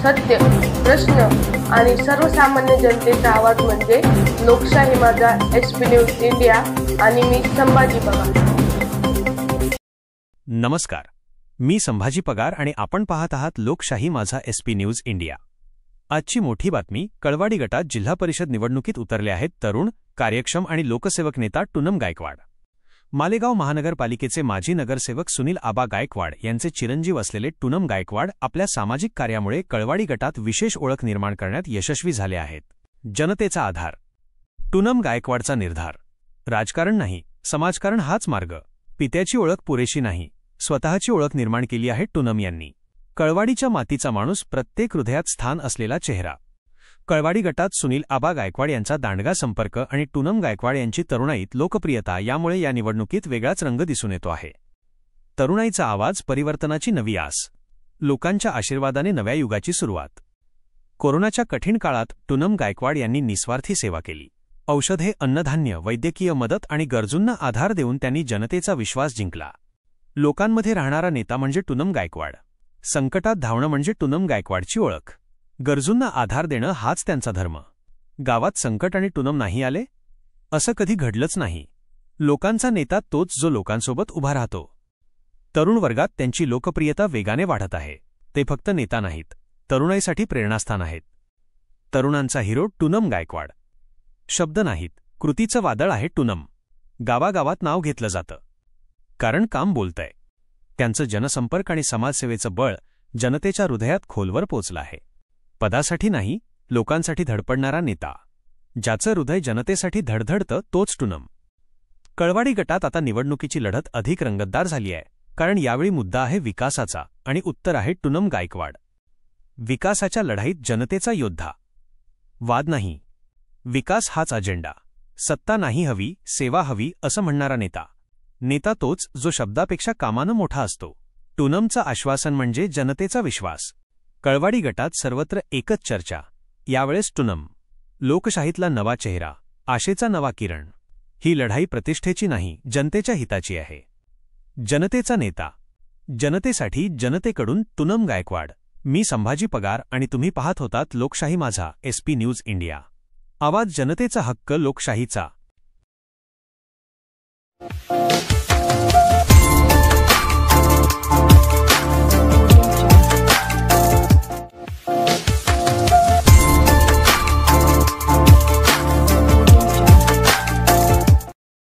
सत्य, प्रश्न आणि सर्वसामान्य जनतेचा आवाज म्हणजे लोकशाही माझा SP न्यूज इंडिया आणि मी संभाजी पगार। नमस्कार, मी संभाजी पगार आणि आपण पाहत आहात लोकशाही माझा SP न्यूज इंडिया। आजची मोठी बातमी, कळवाडी गटात जिल्हा परिषद निवडणुकीत उतरले आहेत तरुण, कार्यक्षम आणि लोकसेवक नेता टूनम गायकवाड। मालेगाव महानगरपालिकेचे माजी नगरसेवक सुनील आबा गायकवाड यांचे चिरंजीव असलेले टूनम गायकवाड आपल्या सामाजिक कार्यामुळे कळवाडी गटात विशेष ओळख निर्माण करण्यात यशस्वी झाले आहेत। जनतेचा आधार, टूनम गायकवाडचा निर्धार, राजकारण नाही, समाजकारण हाच मार्ग। पित्याची ओळख पुरेशी नाही, स्वतःची ओळख निर्माण केली आहे टूनम यांनी। कळवाडीच्या मातीचा माणूस, प्रत्येक हृदयात स्थान असलेला चेहरा। कळवाडी गटात सुनील आबा गायकवाड यांचा दांडगा संपर्क आणि टूनम गायकवाड यांची तरुणाईत लोकप्रियता यामुळे या निवडणुकीत वेगळाच रंग दिसून येतो आहे। तरुणाईचा आवाज, परिवर्तनाची नवी आस, लोकांच्या आशीर्वादाने नव्या युगाची सुरुवात। कोरोनाच्या कठीण काळात टूनम गायकवाड यांनी निस्वार्थी सेवा केली। औषधे, अन्नधान्य, वैद्यकीय मदत आणि गरजूंना आधार देऊन त्यांनी जनतेचा विश्वास जिंकला। लोकांमध्ये राहणारा नेता म्हणजे टूनम गायकवाड। संकटात धावणं म्हणजे टूनम गायकवाडची ओळख। गरजूंना आधार देणं हाच त्यांचा धर्म। गावात संकट आणि टूनम नाही आले असं कधी घडलंच नाही। लोकांचा नेता तोच जो लोकांसोबत उभा राहतो। तरुण वर्गात त्यांची लोकप्रियता वेगाने वाढत आहे। ते फक्त नेता नाहीत, तरुणाईसाठी प्रेरणास्थान आहेत। तरुणांचा हिरो टूनम गायकवाड। शब्द नाहीत, कृतीचं वादळ आहे टूनम। गावागावात नाव घेतलं जातं, कारण काम बोलतंय। त्यांचं जनसंपर्क आणि समाजसेवेचं बळ जनतेच्या हृदयात खोलवर पोचलं आहे। पदासाठी नाही, लोकांसाठी धडपडणारा नेता, ज्याचं हृदय जनतेसाठी धडधडतं तोच टूनम। कळवाडी गटात आता निवडणुकीची लढत अधिक रंगतदार झाली आहे, कारण यावेळी मुद्दा आहे विकासाचा आणि उत्तर आहे टूनम गायकवाड। विकासाच्या लढाईत जनतेचा योद्धा। वाद नाही, विकास हाच अजेंडा। सत्ता नाही हवी, सेवा हवी असं म्हणणारा नेता। नेता तोच जो शब्दापेक्षा कामानं मोठा असतो। टूनमचं आश्वासन म्हणजे जनतेचा विश्वास। कळवाडी गटात सर्वत्र एकच चर्चा, यावेळेस टूनम। लोकशाहीतला नवा चेहरा, आशेचा नवा किरण। ही लढाई प्रतिष्ठेची नाही, जनतेच्या हिताची आहे। जनतेचा नेता, जनतेसाठी, जनतेकडून टूनम गायकवाड। मी संभाजी पगार आणि तुम्ही पाहत होतात लोकशाही माझा SP न्यूज इंडिया। आवाज जनतेचा, हक्क लोकशाहीचा।